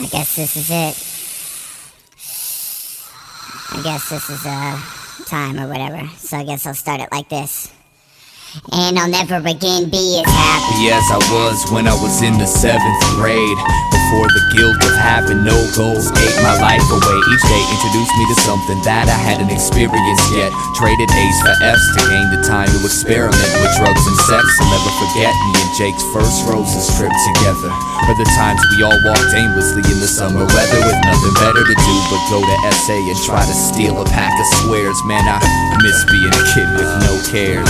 I guess this is it. I guess this is time or whatever. So I guess I'll start it like this. And I'll never again be as happy as I was when I was in the 7th grade. Before the guilt of having no goals ate my life away. Each day introduced me to something that I hadn't experienced yet. Traded A's for F's to gain the time to experiment with drugs and sex. I'll never forget me and Jake's first roses trip together. Or the times we all walked aimlessly in the summer weather with nothing better to do but go to SA and try to steal a pack of squares. Man, I miss being a kid with no cares.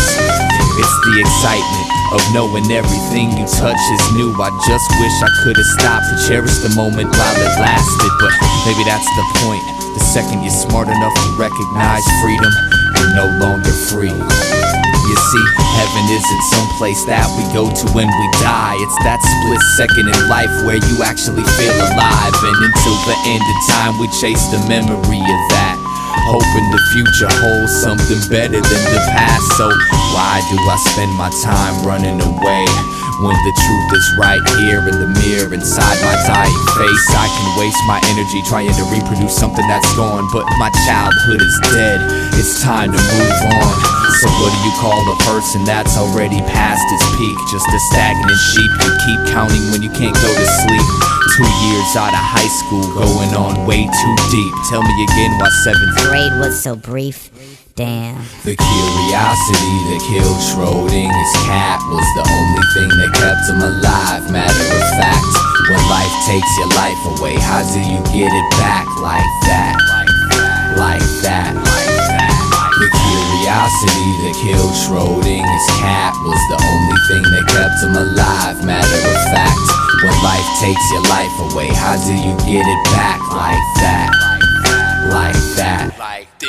It's the excitement of knowing everything you touch is new. I just wish I could have stopped to cherish the moment while it lasted. But maybe that's the point. The second you're smart enough to recognize freedom, you're no longer free. You see, heaven isn't someplace that we go to when we die. It's that split second in life where you actually feel alive. And until the end of time we chase the memory of that, hoping the future holds something better than the past. So why do I spend my time running away when the truth is right here in the mirror inside my dying face? I can waste my energy trying to reproduce something that's gone, but my childhood is dead. It's time to move on. So what do you call a person that's already past his peak? Just a stagnant sheep you keep counting when you can't go to sleep. 2 years out of high school, going on way too deep. Tell me again why 7th grade was so brief. Damn. The curiosity that killed Schrodinger's cat was the only thing that kept him alive. Matter of fact, when life takes your life away, how do you get it back like that? Like that. The curiosity that killed Schrodinger's cat was the only thing that kept him alive. Matter of fact, when life takes your life away, how do you get it back like that? Like that. Like this.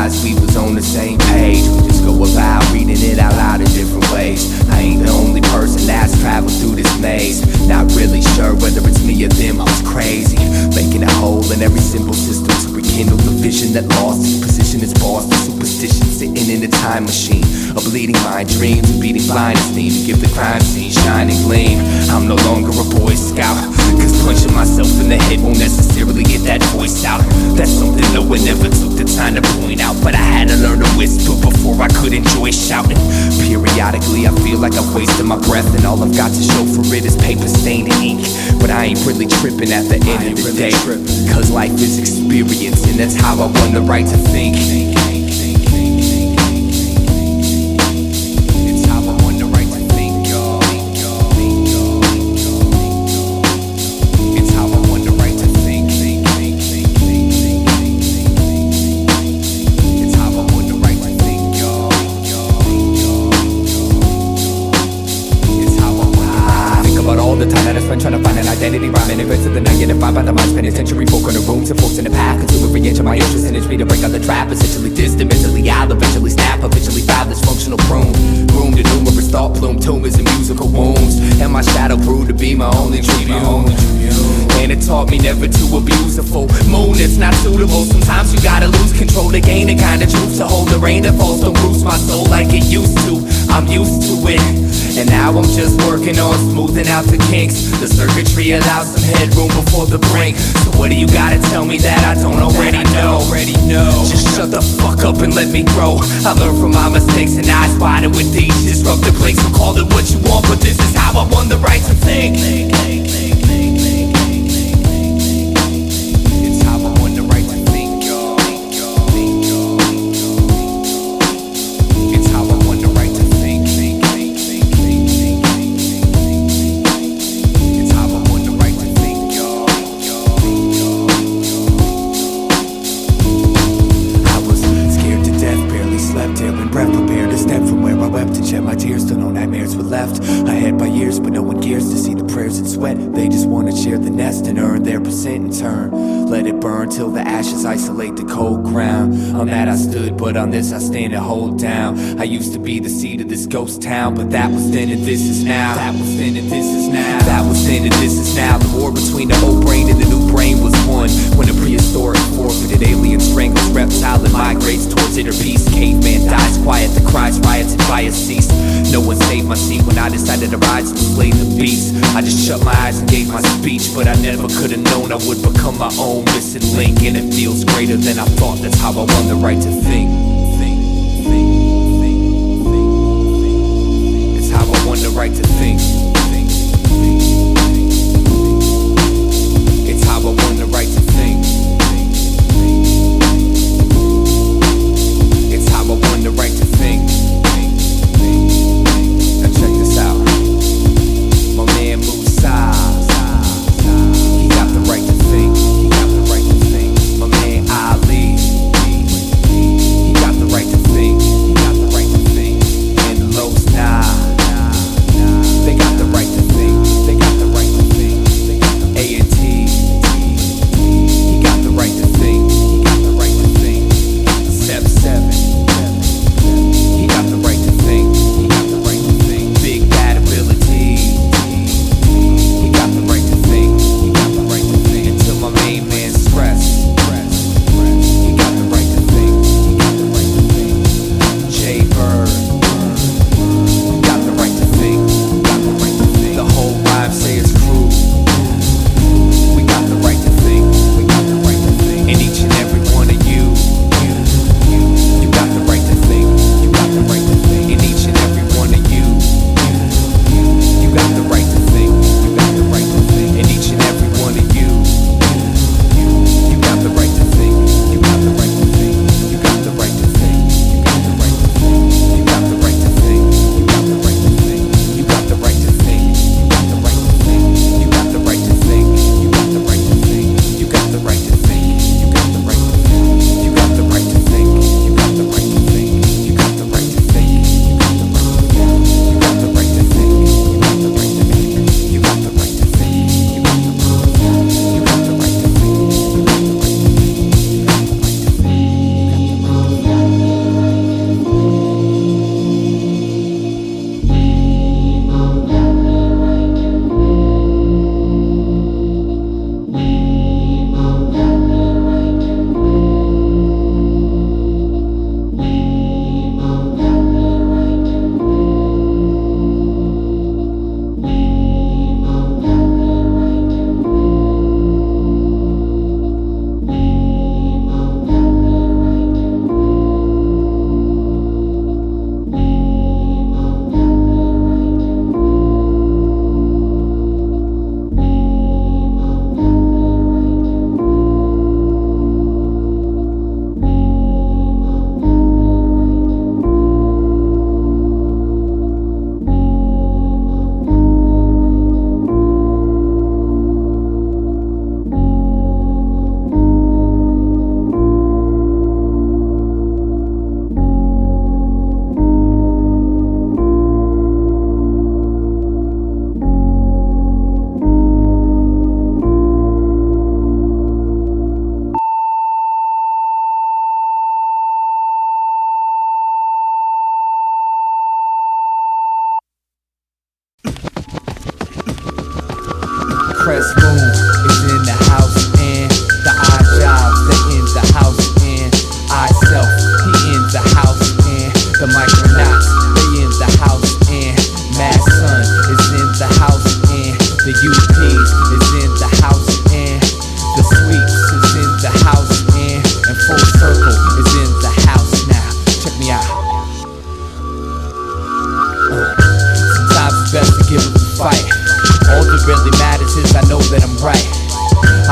realized we was on the same page. We just go about reading it out loud in different ways. I ain't the only person that's traveled through this maze. Not really sure whether it's me or them, I was crazy, making a hole in every simple system to rekindle the vision that lost its position as boss. The superstition sitting in a time machine, a bleeding mind, dreams, a beating blindness need to give the crime scene shining gleam. I'm no longer a Boy Scout, cause punching myself in the head won't necessarily get that voice out. That's something no one ever took the time to point out, but I had to learn to whisper before I could enjoy shouting. Periodically I feel like I've wasted my breath, and all I've got to show for it is paper stained ink. But I ain't really tripping at the end of the day, cause life is experience, and that's how I won the right to think. Trying to find an identity, rhyming events of the night, getting by the mind, spending century folk in the rooms and folks in the pack, until every inch of my interest in it's me to break out the trap, essentially distant, mentally I'll eventually snap, eventually foul this functional prune, groomed in numerous thought plume tumors and musical wounds, and my shadow proved to be my only tribune. And it taught me never to abuse a full moon, it's not suitable. Sometimes you gotta lose control to gain the kind of truth, to hold the rain that falls, don't bruise my soul like it used to. I'm used to it, and now I'm just working on smoothing out the kinks. The circuitry allows some headroom before the brink. So what do you gotta tell me that I don't already know? Just shut the fuck up and let me grow. I learned from my mistakes and I spotted with these disruptive plates. So call it what you want, but this is how I won the right to think. It's how I won the right to think, y'all. It's how I won the right to think. It's how I won the right to think, y'all. I was scared to death, barely slept, air and breath, prepared to step from where I wept and shed my tears till no nightmares were left. I had by years, but no one cares to see the prayers and sweat. They just wanna share the nest and earn their percent in turn. Let it burn till the ashes isolate the cold ground. On that I stood, but on this I stand and hold down. I used to be the seed of this ghost town, but that was then and this is now. That was then and this is now. That was then and this is now. The war between the old brain and the new brain was won when a prehistoric forfeited alien strangles reptile and migrates towards inner peace. Caveman dies quiet, the cries, riots, and fire cease. No one saved my seat when I decided to rise and slay the beast. I just shut my eyes and gave my speech, but I never could have known I would become my own missing link. And it feels greater than I thought, that's how I won the right to think. It's how I won the right to think. It's how I won the right to think. It's how I won the right to think. Now check this out. My man Musa, he got the right to think. He got the right to think. My man Ali, he got the right to think. He got the right to think. And Los Nah, they got the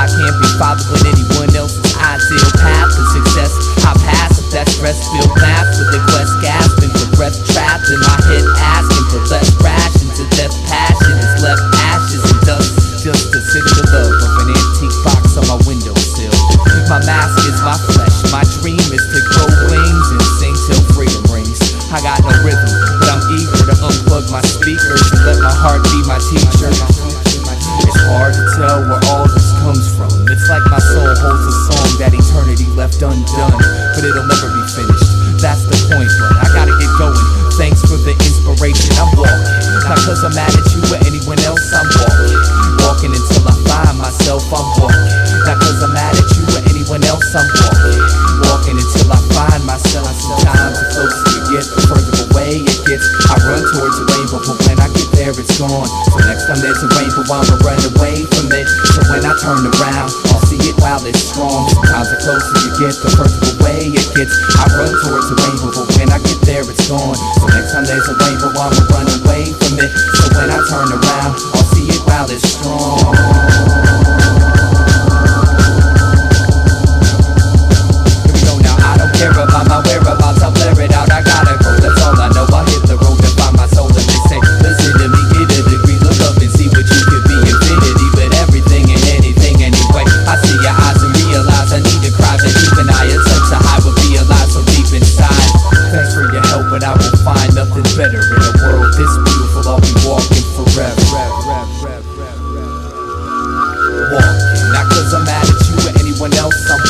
I can't be following anyone else's ideal path to success. I pass if that stress-filled math with the quest gasping for breath, trapped in my head asking for less rations to death. Passion is left ashes and dust, just to sit in the love of an antique box on my windowsill. My mask is my flesh, my dream is to grow wings and sing till freedom rings. I got no rhythm, but I'm eager to unplug my speakers and let my heart be my teacher. It's hard to tell where all this comes from. It's like my soul holds a song that eternity left undone, but it'll never be finished. That's the point, but I gotta get going. Thanks for the inspiration. I'm walking, not cause I'm mad at you or anyone else. I'm walking until I find myself. I'm walking, not cause I'm mad at you or anyone else. I'm walking until I find myself. Sometimes the closer you get, the further away it gets. I run towards the rainbow, but when I get there, it's gone. So next time there's a rainbow, I'ma run away from it. So when I turn around, I'll see it while it's strong. Sometimes the closer you get, the further away it gets. I run towards the rainbow, but when I get there, it's gone. So next time there's a rainbow, I'ma run away from it. So when I turn around, I'll see it while it's strong. Care about my whereabouts, I'll blur it out, I gotta go, that's all I know. I hit the road to find my soul and they say, listen to me, get a degree, look up and see what you could be. Infinity, but everything and anything anyway. I see your eyes and realize I need to cry, but keep an eye, a touch so high will be alive so deep inside. Thanks for your help, but I will find nothing better. In a world this beautiful, I'll be walking forever. Walking, not cause I'm mad at you or anyone else, I'm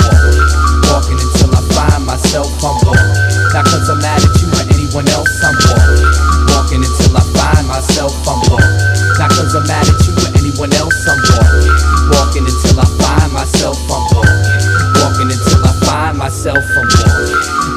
walking until I find myself. I'm walking, not cause I'm mad at you or anyone else. I'm walking until I find myself. I'm walking, not cause I'm mad at you or anyone else. I'm walking until I find myself. I'm walking until I find myself. I'm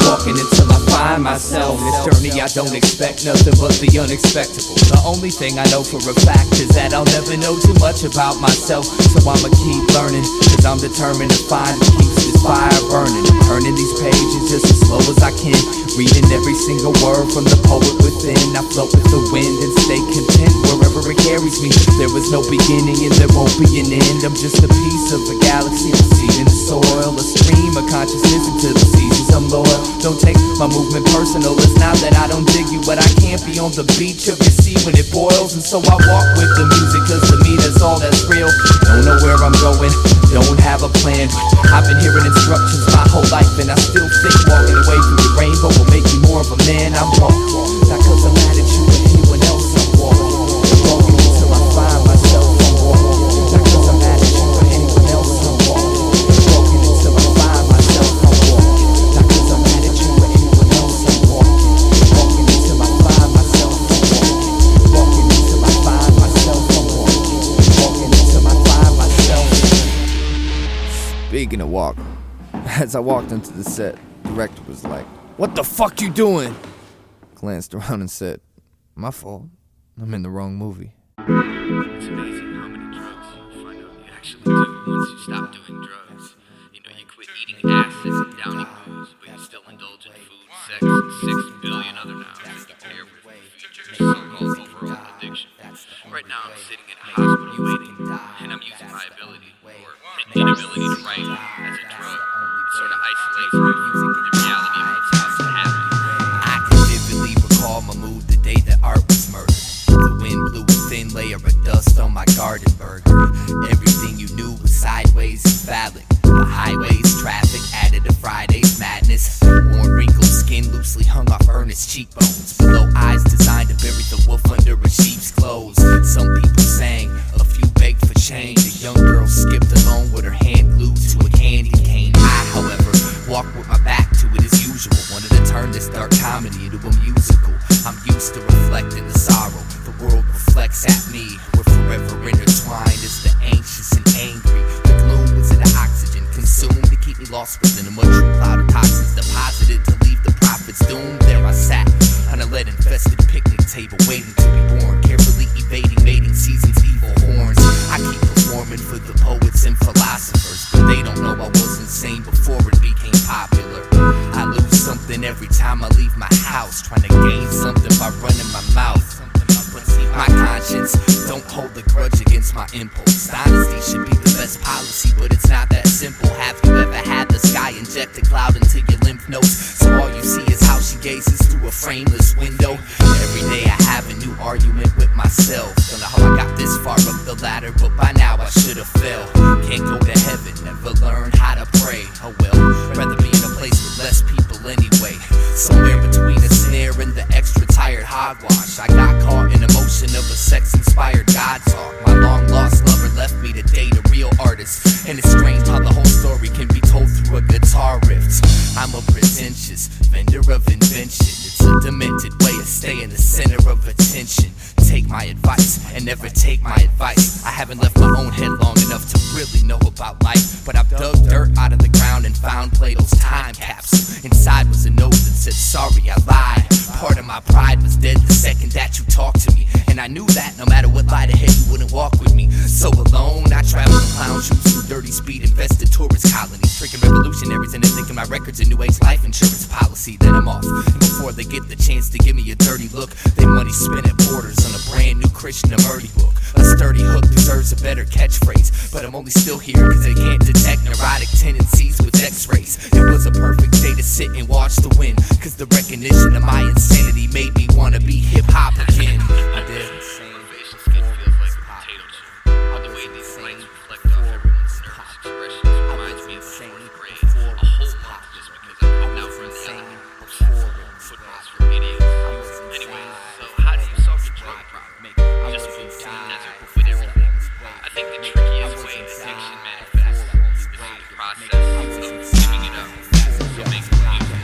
walking until I find myself. This journey I don't expect nothing but the unexpected. The only thing I know for a fact is that I'll never know too much about myself. So I'ma keep learning, cause I'm determined to find what keeps this fire burning. I'm turning these pages just as slow as I can, reading every single word from the poet within. I float with the wind and stay content wherever it carries me. There was no beginning and there won't be an end. I'm just a piece of a galaxy, a seed in the soil, a stream of consciousness into the seasons. I'm loyal, don't take my movement personal. It's not that I don't dig you, but I can't be on the beach of your sea when it boils. And so I walk with the music, cause to me that's all that's real. Don't know where I'm going, don't have a plan, but I've been hearing instructions my whole life, and I still think walking away from the rainbow will make me more of a man. I'm walking, not cause I'm mad at you or anyone else. I'm walking until I find myself. I'm walking, not cause I'm mad at you or anyone else. I'm walking until I find myself. I'm walking, not cause I'm mad at you or anyone else. I'm walking until I find myself. I'm walking until I find myself. I'm walking until I find myself. Speaking of walk, as I walked into the set, the director was like, "What the fuck you doing?" Glanced around and said, "My fault. I'm in the wrong movie." It's amazing how many drugs you find out you actually do once you stop doing drugs. You know, you quit eating acids and downing booze, but you still indulge in food, sex, and 6 billion other nouns that compare with features, so-called overall addiction. Right now I'm sitting in a hospital waiting, and I'm using my ability, or inability to write as a drug. It sort of isolates me from the reality of what's about to happen. I can vividly recall my mood the day that art was murdered. The wind blew a thin layer of dust on my garden burger. Everything you knew was sideways and phallic. The highways, traffic added to Friday's madness. Worn, wrinkled skin loosely hung off earnest cheekbones. Below eyes designed to bury the wolf under a sheep's clothes. Some people sang, a few begged for change. A young girl skipped along with her hand glued to a candy cane. I, however, walked with my back to it as usual. Wanted to turn this dark comedy into a musical. I'm used to reflecting the sorrow the world reflects at me. We're forever intertwined as the anxious and angry. The gloom was in the oxygen consumed to keep me lost within a mushroom cloud of toxins deposited to leave the prophets doomed. There I sat on a lead-infested picnic table, waiting to be born, carefully evading mating season's evil horns. I keep performing for the poets and philosophers, but they don't know I was insane before it became popular. I lose something every time I leave my house, trying to gain something by running my mouth. But see, my conscience don't hold a grudge against my impulse. Honesty should be the best policy, but how the whole story can be told through a guitar riff. I'm a pretentious vendor of invention. It's a demented way of staying the center of attention. Take my advice and never take my advice. I haven't left my own head long enough to really know about life, but I've dug dirt out of the ground and found Plato's time capsule. Inside was a note that said, sorry, I lied. Part of my pride was dead the second that you talked to me, and I knew that no matter what lied ahead, you wouldn't walk with me. So alone, I traveled in clown shoes through dirty speed, invested tourist colonies, tricking revolutionaries into thinking my record's a new age life insurance policy. Then I'm off, and before they get the chance to give me a dirty look, they money spent at Borders on a brand new Krishnamurti book. A sturdy hook deserves a better catchphrase, but I'm only still here cause they can't detect neurotic tendencies with x-rays. It was a perfect day to sit and watch the wind, cause the recognition of my insanity made me wanna be hip-hop again. I did. Motivation skit feels like a potato chip. How the way these lights reflect off everyone's nervous expressions reminds me of the fourth grade. A whole month just because I couldn't outrun the element of footballs for idiots. Anyways, so how do you solve your drug problem? You just move to the desert with everything. I think the trickiest way addiction manifests is through the process of giving it up. So make music.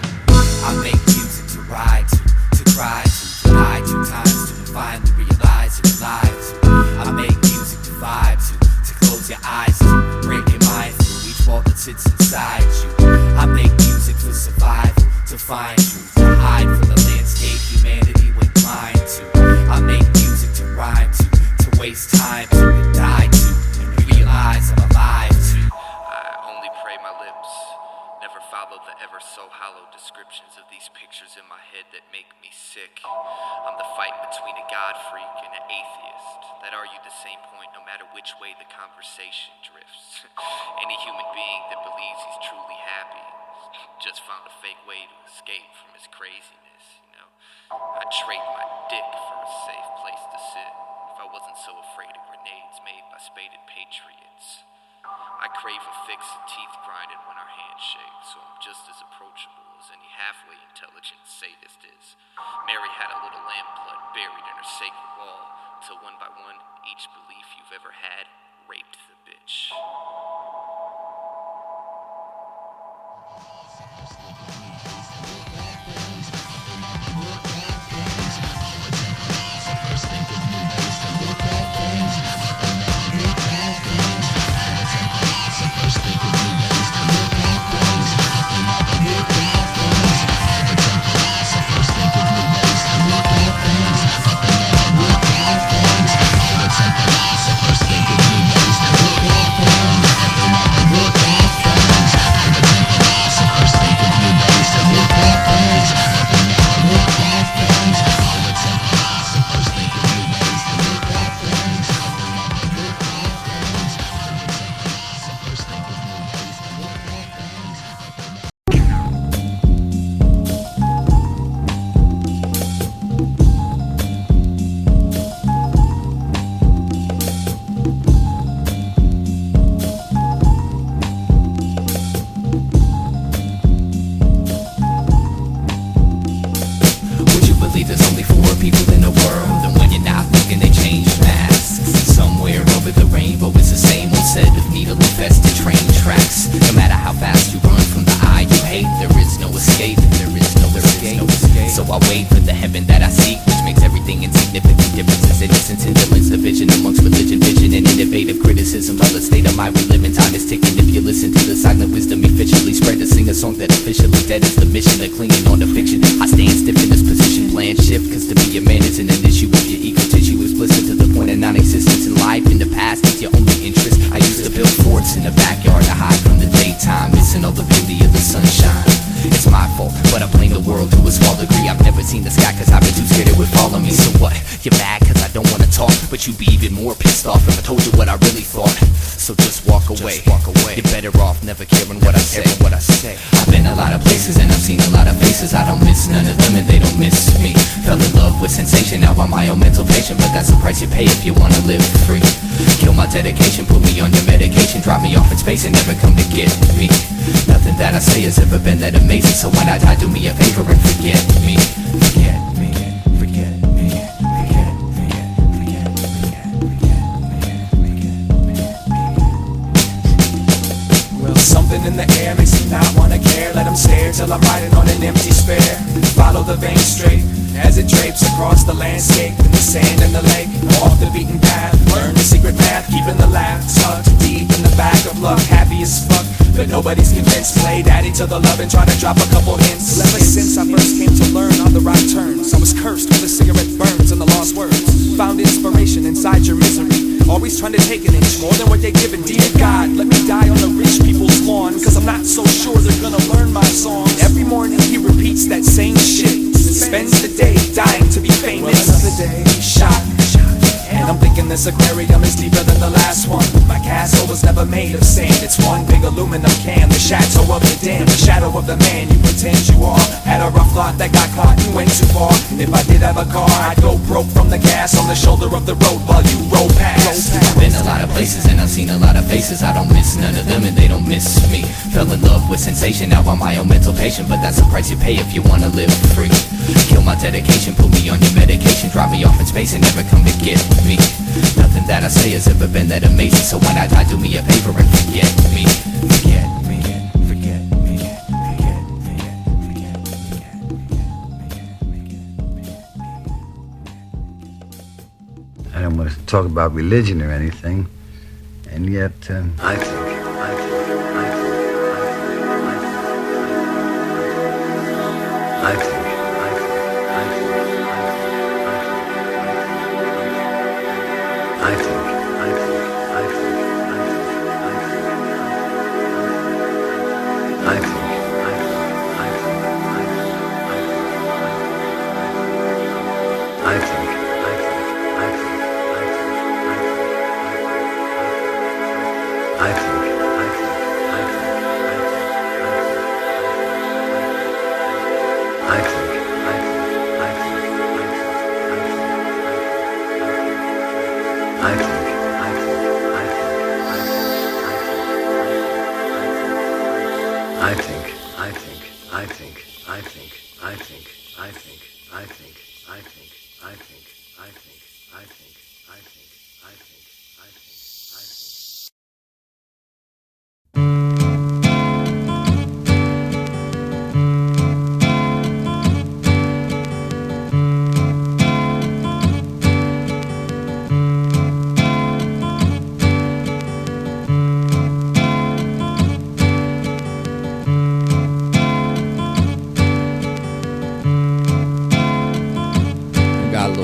I make music to ride to cry to, deny 2 times to finally realize you're alive to. I make music to vibe to close your eyes to, break your mind through each wall that sits inside you. I make music for survival, to find truth, to hide from the landscape humanity went blind to. I make music to rhyme to waste time to, die to, and realize I'm alive to. I only pray my lips never follow the ever so hollow descriptions of these pictures in my head that make me sick. I'm the fight between a God freak and an atheist that argue the same point no matter which way the conversation drifts. Any human being that believes he's truly happy just found a fake way to escape from his craziness, you know. I'd trade my dick for a safe place to sit if I wasn't so afraid of grenades made by spaded patriots. I crave a fix of teeth grinding when our hands shake, so I'm just as approachable as any halfway intelligent sadist is. Mary had a little lamb blood buried in her sacred wall, till one by one, each belief you've ever had raped the bitch. But you'd be even more pissed off if I told you what I really thought. So just walk away. You're better off never caring what I say. I've been a lot of places and I've seen a lot of faces. I don't miss none of them and they don't miss me. Fell in love with sensation, now I'm my own mental patient, but that's the price you pay if you wanna live free. Kill my dedication, put me on your medication, drop me off in space and never come to get me. Nothing that I say has ever been that amazing, so why not die, do me a favor and forget me. Forget me, forget me, forget me, forget me, forget me, forget me. Well, something in the air makes me not wanna care. Let them stare till I'm riding on an empty spare. Follow the vein straight as it drapes across the landscape. In the sand and the lake, off the beaten path. Learn the secret math, keeping the laugh tucked deep in the back of luck. Happy as fuck, but nobody's convinced. Play daddy to the love and try to drop a couple hints. Ever since I first came to learn on the right turns, I was cursed with a cigarette burns and the lost words. Found inspiration inside your misery, always trying to take an inch more than what they're giving. Dear God, let me die on the rich people's lawn, cause I'm not so sure they're gonna learn my songs. Every morning he repeats that same shit, spends the day dying to be famous. Well, another day, shot. And I'm thinking this aquarium is deeper than the last one. My castle was never made of sand. It's one big aluminum can. The chateau of the dam, the shadow of the man you pretend you are. Had a rough lot that got caught and went too far. If I did have a car, I'd go broke from the gas on the shoulder of the road while you roll past. I've been a lot of places and I've seen a lot of faces. I don't miss none of them and they don't miss me. Fell in love with sensation, now I'm my own mental patient. But that's the price you pay if you wanna live free. Kill my dedication, put me on your medication. Drop me off in space and never come to get me. Nothing that I say has ever been that amazing. So when I die, do me a favor and forget me. Forget me, forget me, forget me, forget me. I don't want to talk about religion or anything, and yet I think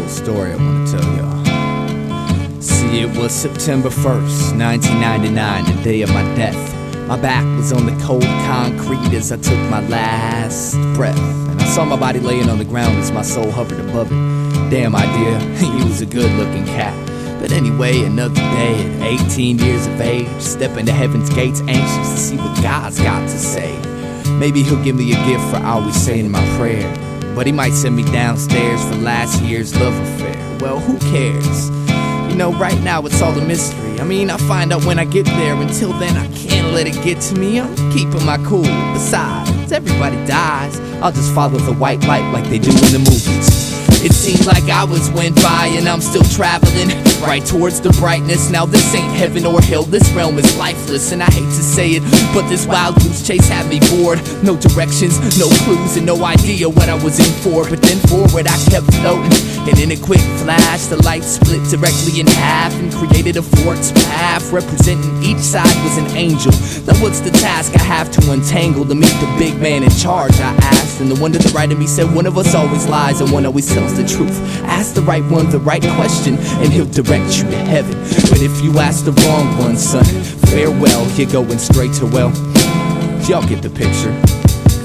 story I want to tell y'all. See, it was September 1st, 1999, the day of my death. My back was on the cold concrete as I took my last breath, and I saw my body laying on the ground as my soul hovered above it. Damn idea, he was a good-looking cat. But anyway, another day at 18 years of age, stepping to heaven's gates, anxious to see what God's got to say. Maybe he'll give me a gift for always saying my prayer, but he might send me downstairs for last year's love affair. Well, who cares? You know, right now it's all a mystery. I mean, I'll find out when I get there. Until then, I can't let it get to me. I'm keeping my cool. Besides, everybody dies. I'll just follow the white light like they do in the movies. It seems like hours went by and I'm still traveling right towards the brightness. Now this ain't heaven or hell, this realm is lifeless. And I hate to say it, but this wild goose chase had me bored. No directions, no clues, and no idea what I was in for. But then forward I kept floating, and in a quick flash the light split directly in half and created a forked path. Representing each side was an angel. Now what's the task I have to untangle to meet the big man in charge, I asked. And the one to the right of me said, one of us always lies and one always tells the truth. Ask the right one the right question and he'll direct you to heaven. But if you ask the wrong one, son, farewell, you're going straight to well. Y'all get the picture.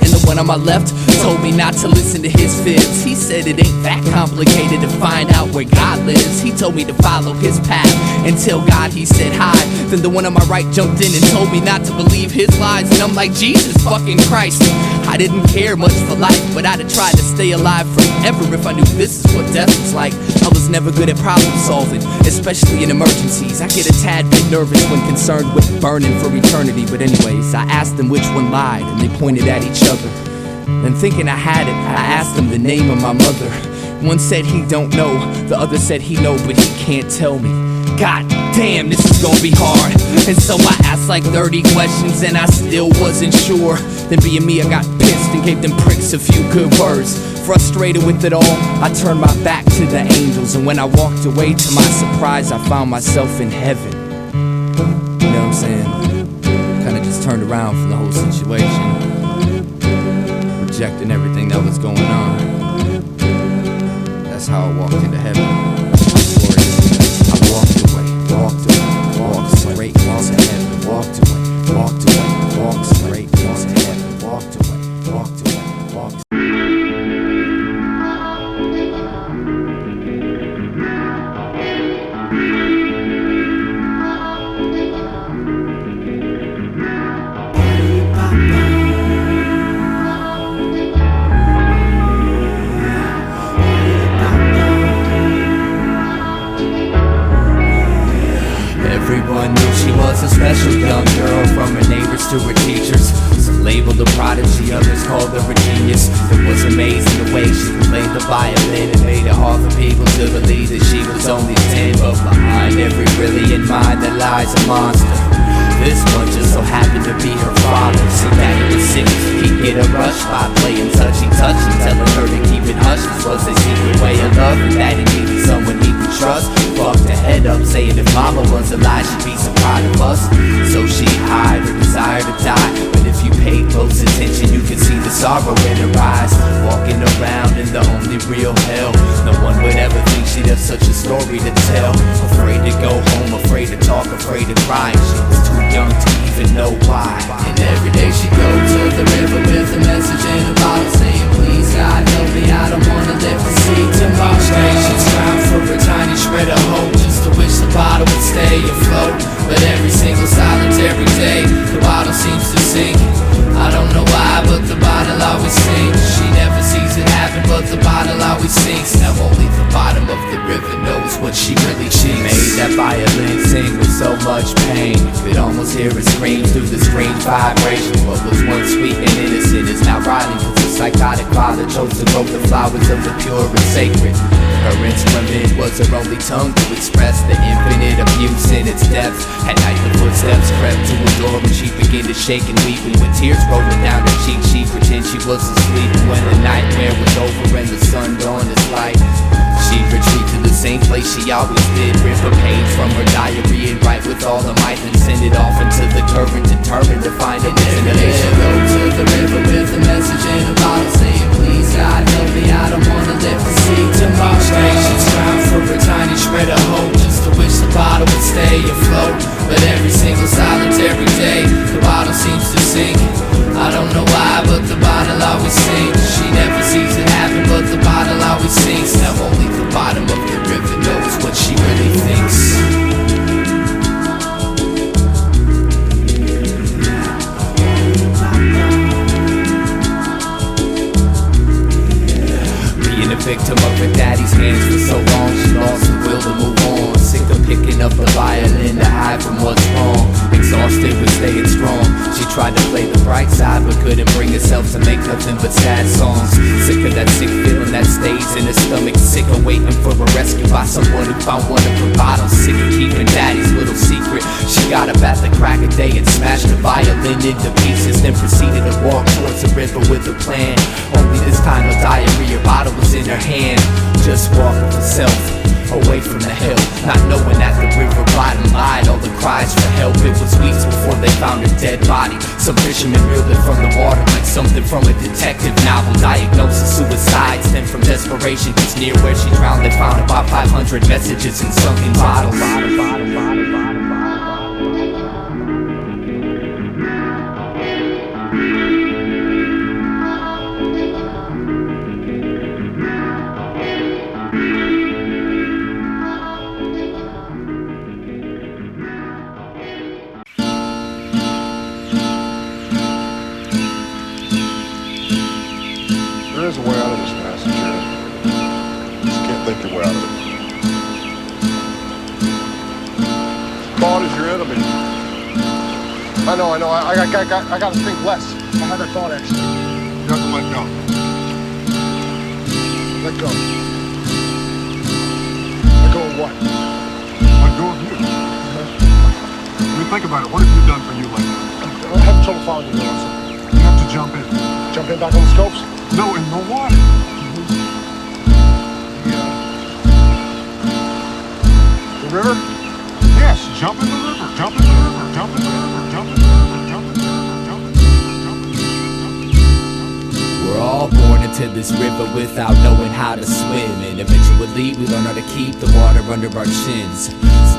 And the one on my left told me not to listen to his fibs. He said it ain't that complicated to find out where God lives. He told me to follow his path and tell God he said hi. Then the one on my right jumped in and told me not to believe his lies. And I'm like, Jesus fucking Christ. I didn't care much for life, but I'd have tried to stay alive forever if I knew this is what death was like. I was never good at problem solving, especially in emergencies. I get a tad bit nervous when concerned with burning for eternity. But anyways, I asked them which one lied, and they pointed at each other. Then thinking I had it, I asked them the name of my mother. One said he don't know, the other said he know, but he can't tell me. God damn, this is gonna be hard. And so I asked like 30 questions and I still wasn't sure. Then being me, I got pissed and gave them pricks a few good words. Frustrated with it all, I turned my back to the angels. And when I walked away, to my surprise, I found myself in heaven. You know what I'm saying? Kinda just turned around from the whole situation, rejecting everything that was going on. That's how I walked into heaven. I walked away, walked straight into heaven. Walked straight into heaven. Walked away. Everyone knew she was a special young girl, from her neighbors to her teachers. Some labeled a prodigy, others called her a genius. It was amazing the way she could play the violin. It made it hard for people to believe that she was only 10. But behind every brilliant mind there lies a monster. This one just so happened to be her father. See, Daddy was sick, he'd get a rush by playing touchy-touchy, telling her to keep it hush. This was his secret way of love, and Daddy needed someone he could trust. Fucked her head up, saying if Mama was alive, she'd be so proud of us. So she hid her desire to die, but if you paid close attention, you could see the sorrow in her eyes. Walking around in the only real hell, no one would ever think she'd have such a story to tell. Afraid to go home, afraid to talk, afraid to cry. She was too young to even know why. And every day she'd go to the river with a message in a bottle, saying, please God help me, I don't wanna live to see tomorrow. Each day she's found for a tiny shred of hope, just to wish the bottle would stay afloat. But every single solitary day, the bottle seems to sink. I don't know why, but the bottle always sinks. She never sees it happen, but the bottle always sinks. Now only the bottom of the river knows what she really thinks. She made that violin sing with so much pain, you could almost hear it scream through the strange vibration. What was once sweet and innocent is now rotting, cause the psychotic father chose to grow the flowers of the pure and sacred. Her instrument was her only tongue to express the infinite abuse in its depths. At night the footsteps crept to her door and she began to shake and weep, and with tears rolling down her cheek she pretended she was asleep. And when the nightmare was over and the sun dawned its light, she'd retreat to the same place she always did, rip a page from her diary and write with all her might, and send it off into the current, determined to find a destination. Go to the river with a message in a bottle, saying, please God help me, I don't wanna live to see tomorrow. Each day she's found for a tiny shred of hope, just to wish the bottle would stay afloat. But every single solitary day, the bottle seems to sink. I don't know why, but the bottle always sinks. She never sees it happen, but the bottle always sinks. Now only the bottom of the river knows what she really thinks. Being a victim of her daddy's hands for so long, she lost the will to move on. Sick of picking up the violin to hide from what's wrong. Exhausted with staying strong, she tried to play the bright side, but couldn't bring herself to make nothing but sad songs. Sick of that sick feeling that stays in her stomach, sick of waiting for a rescue by someone who found one of her bottles. Sick of keeping daddy's little secret. She got up at the crack of day and smashed the violin into pieces, then proceeded to walk towards the river with a plan. Only this time a diary, her bottle was in her hand. Just walk with herself away from the hill, not knowing that the river bottom lied all the cries for help. It was weeks before they found her dead body. Some fishermen reeled it from the water like something from a detective novel. Diagnosis suicide stemmed from desperation, cause near where she drowned they found about 500 messages in sunken bottles. There is a way out of this mess, Jared. Just can't think your way out of it. Thought is your enemy. I know. I gotta think less. I had that thought actually. You have to let go. Let go. Let go of what? Let go of you. mean, think about it. What have you done for you lately? I'm having trouble following you, Nelson. You have to jump in. Jump in back on the scopes? No, in the water. The river? Yes, jump in the river. Jump in the river. Jump in the river. Jump in the river. Jump in the river. Jump in the river. We're all born into this river without knowing how to swim, and eventually we learn how to keep the water under our chins.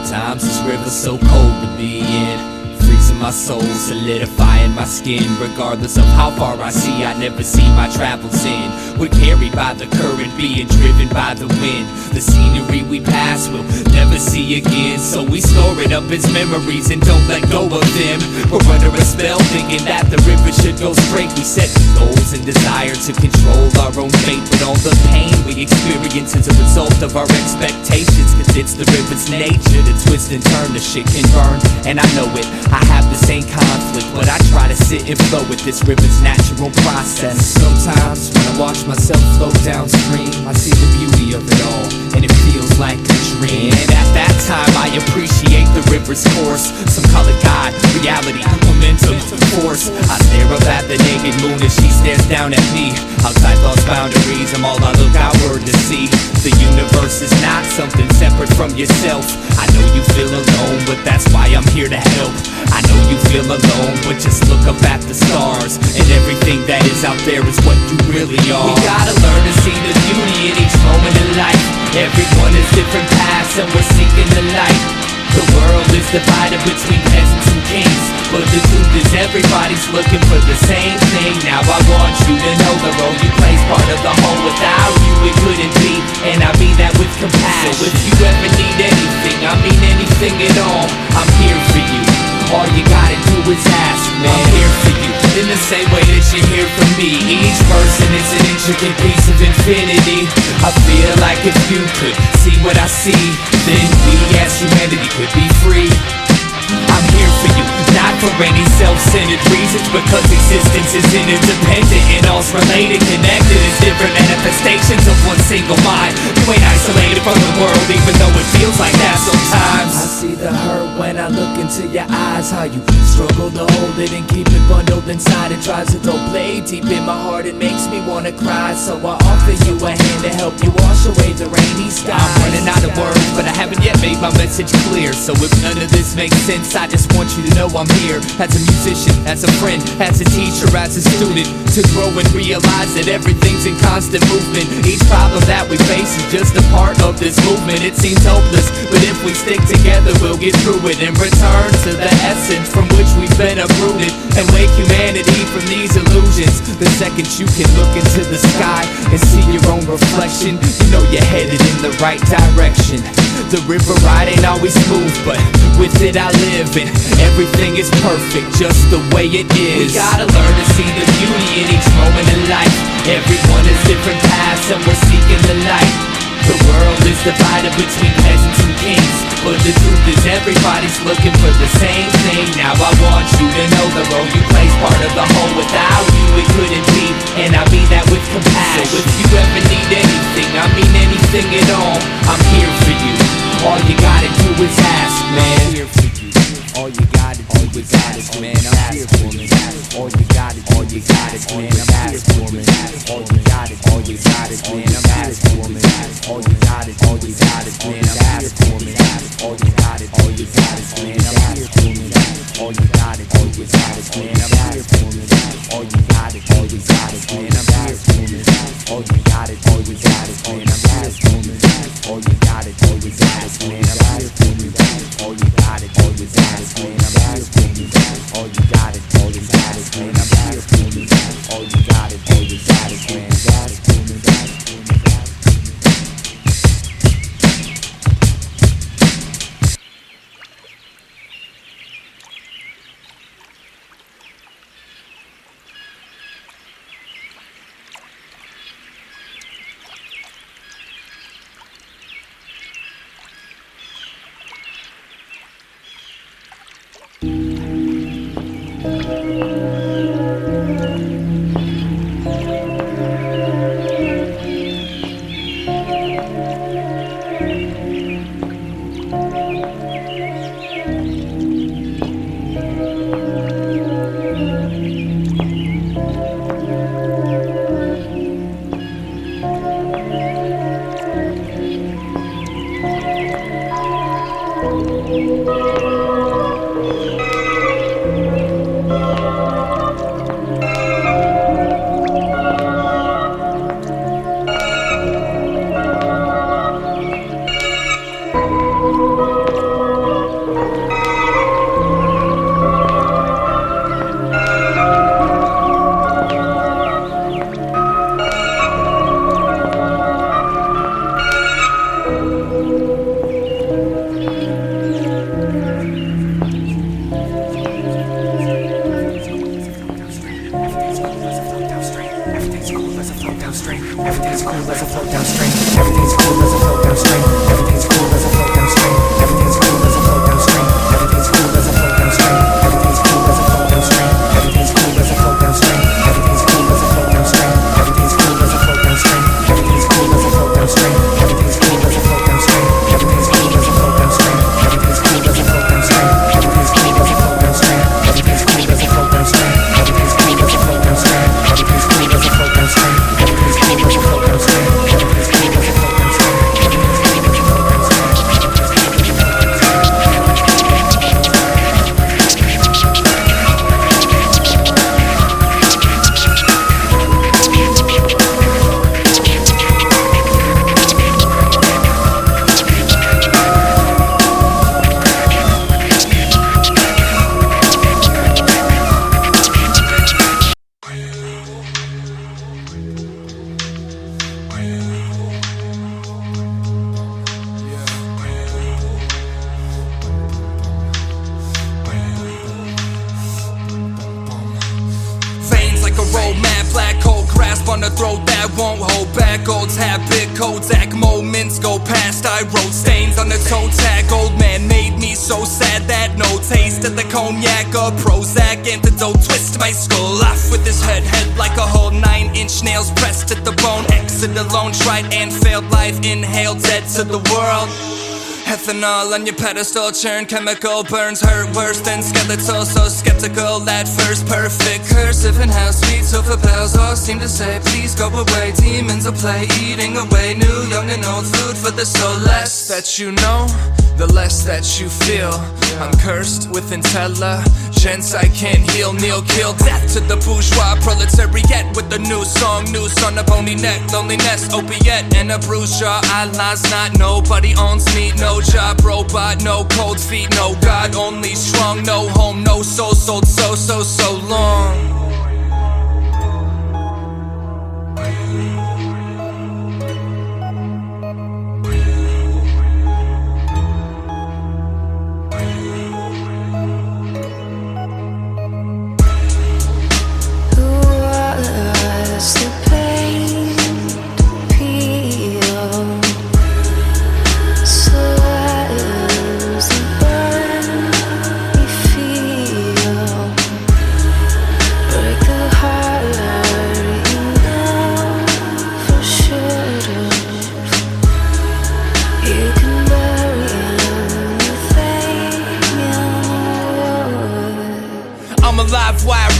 Sometimes this river's so cold to be in, freezing my soul, solidifying my skin. Regardless of how far I see, I never see my travels in. We're carried by the current, being driven by the wind. The scenery we pass we'll never see again, so we store it up as memories and don't let go of them. We're under a spell thinking that the river should go straight. We set goals and desire to control our own fate, but all the pain we experience is a result of our expectations, cause it's the river's nature to twist and turn. The shit can burn, and I know it. I have the same conflict, but I try to sit and flow with this river's natural process. Sometimes when I watch myself flow downstream, I see the beauty of it all, and it feels like a dream. And at that time I appreciate the river's course. Some call it God, reality, momentum, force. I stare up at the naked moon as she stares down at me. Outside lost boundaries, I'm all I look outward to see. The universe is not something separate from yourself. I know you feel alone, but that's why I'm here to help. I know you feel alone, but just look up at the stars, and everything that is out there is what you really are. We gotta learn to see the beauty in each moment in life. Everyone has different paths and we're seeking the light. The world is divided between peasants and kings, but the truth is everybody's looking for the same thing. Now I want you to know the role you play's part of the whole. Without you it couldn't be, and I mean that with compassion. So if you ever need anything, I mean anything at all, I'm here for you. All you gotta do is ask, man. I'm here for you, in the same way that you're here for me. Each person is an intricate piece of infinity. I feel like if you could see what I see, then we as humanity could be free. I'm here for you, not for any self-centered reasons, because existence is interdependent and all's related, connected as different manifestations of one single mind. You ain't isolated from the world, even though it feels like that sometimes. I see the hurt when I look into your eyes, how you struggle to hold it and keep it bundled inside. It drives a dull blade deep in my heart, it makes me wanna cry. So I offer you a hand to help you wash away the rainy skies. I'm running out of words, but I haven't yet made my message clear. So if none of this makes sense, I just want you to know I'm here, as a musician, as a friend, as a teacher, as a student, to grow and realize that everything's in constant movement. Each problem that we face is just a part of this movement. It seems hopeless, but if we stick together we'll get through it, and return to the essence from which we've been uprooted, and wake humanity from these illusions. The second you can look into the sky and see your own reflection, you know you're headed in the right direction. The river ride ain't always smooth, but with it I live, and everything is perfect just the way it is. We gotta learn to see the beauty in each moment in life. Everyone has different paths and we're seeking the light. The world is divided between peasants and kings, but the truth is everybody's looking for the same thing. Now I want you to know the role you play's part of the whole. Without you it couldn't be, and I mean that with compassion. So if you ever need anything, I mean anything at all, I'm here for you. All you gotta do is ask, man. I'm here for you. All you gotta do is ask, man. I'm here for you. All you gotta do is ask, man. I'm here for you. All you gotta do is ask, man. I'm here for you. All you gotta do is ask, man. I'm here for you. All you gotta do is ask, man. I'm here for you. All you gotta do is ask, man. I'm here for you. All you gotta do is ask, man. I'm here for you. All you gotta do is ask, man. I'm here for you. All you gotta do is ask, man. I'm here for you. All you gotta do is ask, man. I'm here for you. All you gotta do is ask, man. I'm here for you. All you gotta do is ask, man. downstream. Everything's cool as I float downstream. Everything's cool as I float downstream. Everything's cool as I float downstream. Everything's cool as I float downstream. Everything's cool as I float downstream. Everything's cool as I float downstream. Everything's cool as I float downstream. Everything's cool as I float downstream. Everything's cool as I float downstream. Everything's cool as I float downstream. Everything's cool as I float downstream. Everything's cool as I float downstream. Everything's cool as I float downstream. Everything's cool as I float downstream. Everything's cool as I float downstream. Everything's cool as I float downstream. Everything's cool as I float downstream. Everything's cool as I float downstream. Everything's cool as I float on the throat that won't hold back. Old's habit, Kodak moments go past. I wrote stains on the toe tag. Old man made me so sad that no taste of the cognac or Prozac antidote twist my skull off with his head like a whole 9-inch nails pressed at the bone. Exit alone, tried and failed life, inhaled dead to the world. Ethanol on your pedestal, churn chemical burns hurt worse than skeletal. So skeptical at first, perfect cursive and how sweet sofa bells all seem to say please go away. Demons will play, eating away new, young and old food for the soul. Less that you know, the less that you feel. I'm cursed with intelligence I can't heal. Kneel, kill, death to the bourgeois proletariat with a new song, noose on a bony neck, loneliness, opiate, and a bruised jaw. Allah's not, nobody owns me, no job, robot, no cold feet, no God, only strong, no home, no soul, sold so long.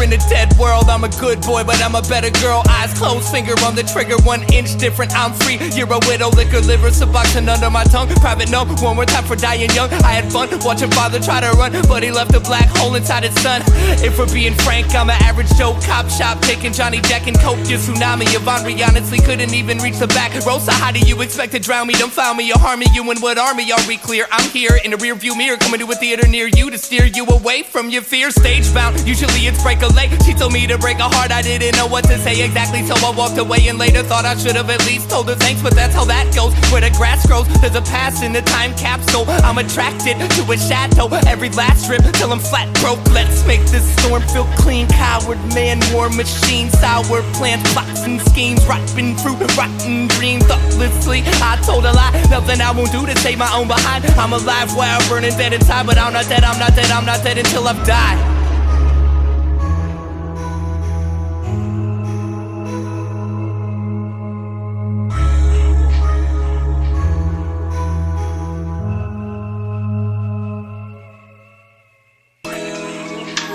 In a dead world, I'm a good boy, but I'm a better girl. Eyes closed, finger on the trigger, 1 inch different, I'm free. You're a widow, liquor, liver, suboxone under my tongue. Private note, one more time for dying young. I had fun watching father try to run, but he left a black hole inside his son. If we're being frank, I'm an average Joe, cop shop, taking Johnny Deck and Coke. Your tsunami of Henri honestly couldn't even reach the back row. So how do you expect to drown me, don't found me or harm me? You and what army are we clear? I'm here in a rear view mirror, coming to a theater near you to steer you away from your fear. Stage bound, usually it's break a leg. She told me to break a heart, I didn't know what to say exactly, so I walked away and later thought I should have at least told her thanks. But that's how that goes, where the grass grows, there's a past in the time capsule. I'm attracted to a chateau, every last strip till I'm flat broke. Let's make this storm feel clean. Coward man, war machine, sour plans, plots and schemes, rotten fruit, rotten dream. Thoughtlessly, I told a lie, nothing I won't do to save my own behind. I'm alive while burning dead inside, but I'm not dead, I'm not dead, I'm not dead until I've died.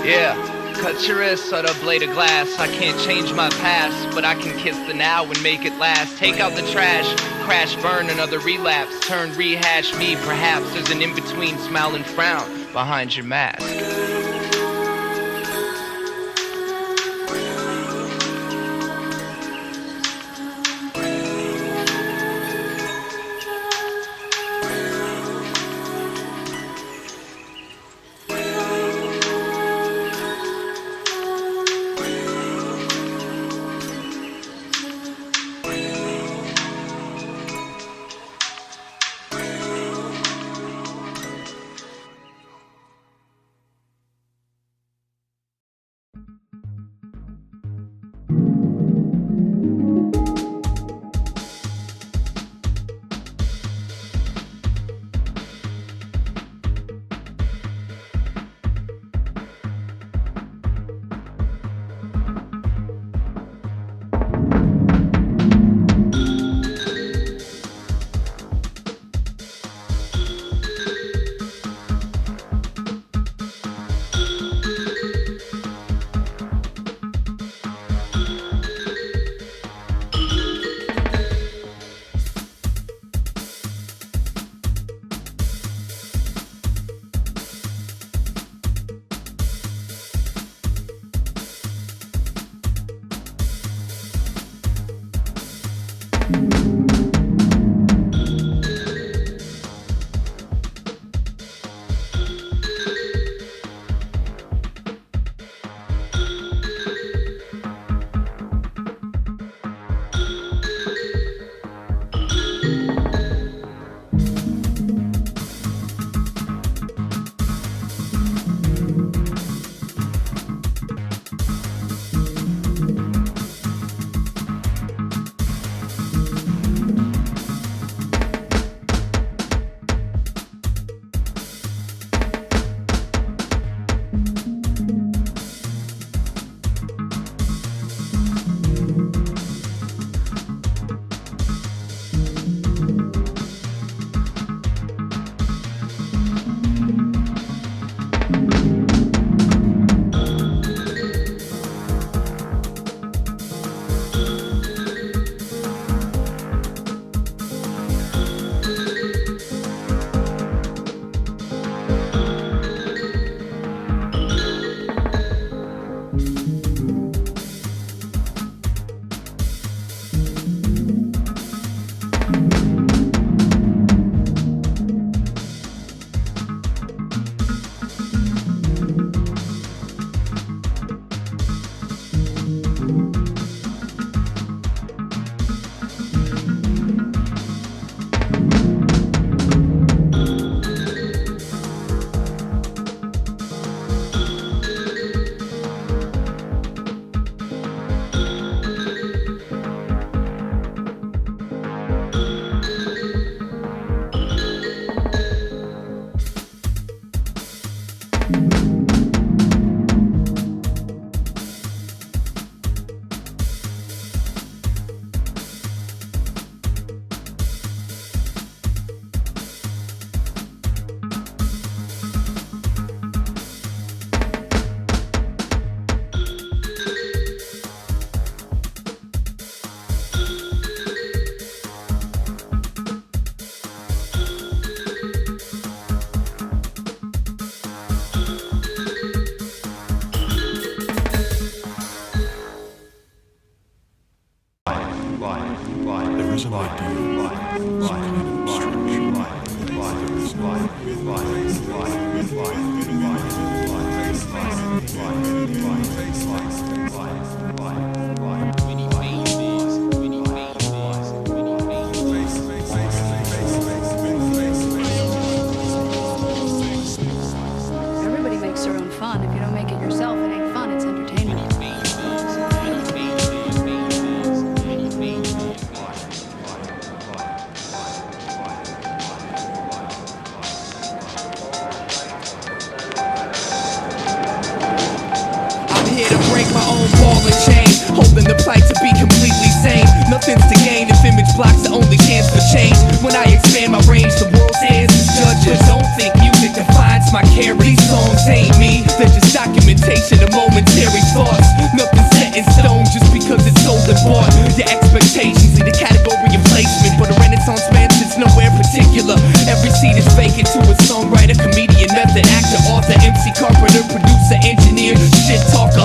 Yeah, cut your wrist on a blade of glass. I can't change my past, but I can kiss the now and make it last. Take out the trash, crash, burn, another relapse. Turn, rehash me, perhaps there's an in-between smile and frown behind your mask. Everybody makes their own fun. If you don't make it yourself, it ain't fun, it's entertainment. I'm here to break my own ball and chain, holding the plight to be completely sane. Nothing's to gain if image blocks the only chance for change. When I expand my range, the world's hands is judges. Don't think music defines my character. These songs ain't me, they're just documentation of momentary